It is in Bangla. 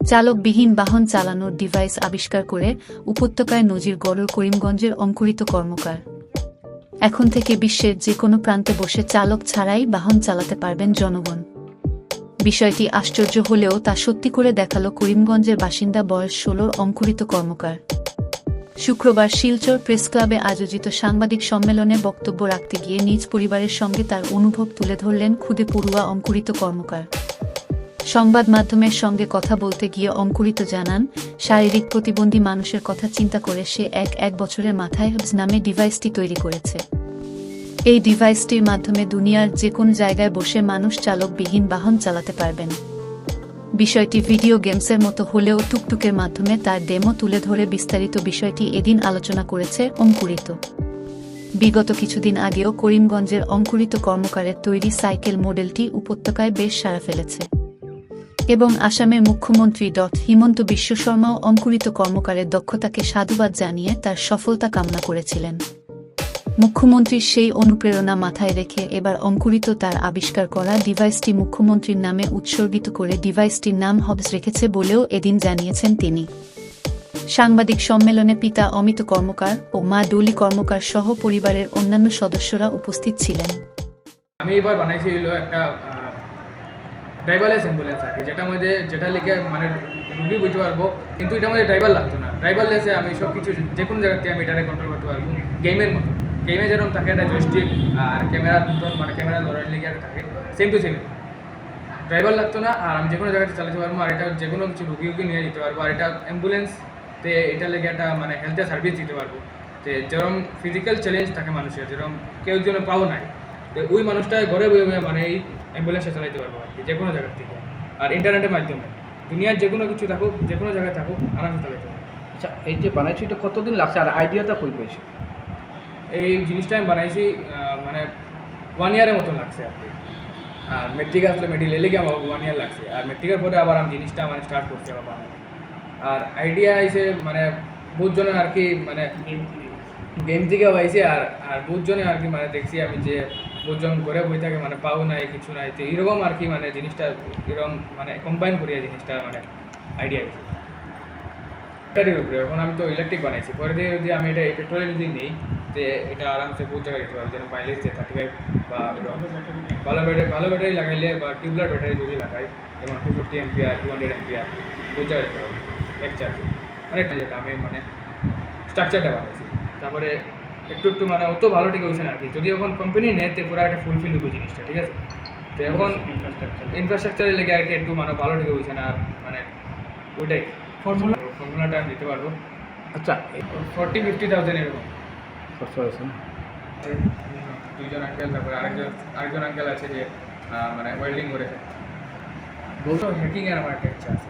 চালকবিহীন বাহন চালানোর ডিভাইস আবিষ্কার করে উপত্যকায় নজির গড়ল করিমগঞ্জের অঙ্কুরিত কর্মকার। এখন থেকে বিশ্বের যে কোনো প্রান্তে বসে চালক ছাড়াই বাহন চালাতে পারবেন জনগণ। বিষয়টি আশ্চর্য হলেও তা সত্যি করে দেখাল করিমগঞ্জের বাসিন্দা বয়স ১৬ অঙ্কুরিত কর্মকার। শুক্রবার শিলচর প্রেসক্লাবে আয়োজিত সাংবাদিক সম্মেলনে বক্তব্য রাখতে গিয়ে নিজ পরিবারের সঙ্গে তার অনুভব তুলে ধরলেন খুদে পড়ুয়া অঙ্কুরিত কর্মকার। সংবাদ মাধ্যমের সঙ্গে কথা বলতে গিয়ে অঙ্কুরিত জানান, শারীরিক প্রতিবন্ধী মানুষের কথা চিন্তা করে সে এক বছরের মাথায় হবস নামে ডিভাইসটি তৈরি করেছে। এই ডিভাইসটির মাধ্যমে দুনিয়ার যে কোনো জায়গায় বসে মানুষ চালকবিহীন বাহন চালাতে পারবেন। বিষয়টি ভিডিও গেমসের মতো হলেও টুকটুকের মাধ্যমে তার ডেমো তুলে ধরে বিস্তারিত বিষয়টি এদিন আলোচনা করেছে অঙ্কুরিত। বিগত কিছুদিন আগেও করিমগঞ্জের অঙ্কুরিত কর্মকারের তৈরি সাইকেল মডেলটি উপত্যকায় বেশ সাড়া ফেলেছে এবং আসামের মুখ্যমন্ত্রী হিমন্ত বিশ্ব শর্মাও অঙ্কুরিত কর্মকারের দক্ষতাকে সাধুবাদ জানিয়ে তার সফলতা কামনা করেছিলেন। মুখ্যমন্ত্রীর সেই অনুপ্রেরণা মাথায় রেখে এবার অঙ্কুরিত তার আবিষ্কার করা ডিভাইসটি মুখ্যমন্ত্রীর নামে উৎসর্গিত করে ডিভাইসটির নাম হবস রেখেছে বলেও এদিন জানিয়েছেন তিনি। সাংবাদিক সম্মেলনে পিতা অমিত কর্মকার ও মা ডলি কর্মকার সহ পরিবারের অন্যান্য সদস্যরা উপস্থিত ছিলেন। আমি এবার বানাইছি একটা ড্রাইভারলেস অ্যাম্বুলেন্স আর কি, যেটা লিখে মানে রুগী বুঝতে পারবো, কিন্তু এটার মধ্যে ড্রাইভার লাগতো না। ড্রাইভারলেসে আমি সব কিছু যে কোনো জায়গাতে আমি এটাকে কন্ট্রোল করতে পারবো, গেমের মতো। গেমে যেরকম থাকে একটা জয়স্টিক আর ক্যামেরা মানে ক্যামেরা ধরার লিখে থাকে, সেম টু সেম। ড্রাইভার লাগতো না, আর আমি যে কোনো জায়গাতে চালাতে পারবো, আর এটা যে কোনো কিছু রুগীকে নিয়ে যেতে পারবো। আর এটা অ্যাম্বুলেন্সতে এটা লেগে একটা মানে হেলথের সার্ভিস দিতে পারবো। যে যেরকম ফিজিক্যাল চ্যালেঞ্জ থাকে মানুষের, যেরকম কেউ জন্য পাও নাই, তো ওই মানুষটা ঘরে বয়ে মানে এই অ্যাম্বুলেন্সটা চালাতে পারবো আর কি, যে কোনো জায়গার থেকে। আর ইন্টারনেটের মাধ্যমে দুনিয়ার যে কোনো কিছু থাকুক, যে কোনো জায়গায় থাকুক, আরামসে চালাতে পারবো। আচ্ছা, এই যে বানাইছি এটা কতদিন লাগছে আর আইডিয়াটা কই পেয়েছি? এই জিনিসটা আমি বানাইছি মানে 1 ইয়ারের মতো লাগছে আর কি। আর মেট্রিক আসলে মেডিকেল এলে গিয়ে আমার 1 ইয়ার লাগছে। আর মেট্রিকের পরে আবার আমি জিনিসটা মানে স্টার্ট করছি আবার বানানো। আর আইডিয়া আইসে মানে বহুত জনের আর কি, মানে গেম থেকে পাইছে। আর বহুত জনে আর কি মানে দেখছি আমি যে বহুত জন ঘরে বই থাকে, মানে পাও নাই, কিছু নাই, তো এরকম আর কি মানে জিনিসটা এরকম মানে কম্বাইন করিয়া জিনিসটা মানে আইডিয়া আইছে ব্যাটারির উপরে। এখন আমি তো ইলেকট্রিক বানাইছি, পরে দিয়ে যদি আমি এটা পেট্রোলে যদি নিই, যে এটা আরামসে বহুত জায়গায় যেতে পারবে। যেন মাইলেজ যে 35 বা ভালো ব্যাটারি লাগাইলে বা টিউবলার ব্যাটারি যদি লাগাই, যেমন 250 এমপিআর 200 এমপিআর বহুত জায়গায় যেতে পারবে এক চার্জে। অনেকটা যেটা আমি মানে স্ট্রাকচারটা বানাইছি। তারপরে একটু মানে অত ভালো ঠিক হয়েছে না আর কি। যদি এখন কোম্পানি নেয় তো পুরো একটা ফুলফিল হবে জিনিসটা, ঠিক আছে। তো এখন ইনফ্রাস্ট্রাকচারের লেগে আর কি একটু মানে ভালো ঠিক হয়েছে না, আর মানে ওইটাই ফর্মুলাটা আমি দিতে পারবো। আচ্ছা, 40-50,000 এরকম খরচ হয়েছে না? দুইজন আঙ্কেল, তারপরে আরেকজন আঙ্কেল আছে যে মানে ওয়েল্ডিং করেছে। বলতো হ্যাকিংয়ের আমার একটা ইচ্ছা আছে।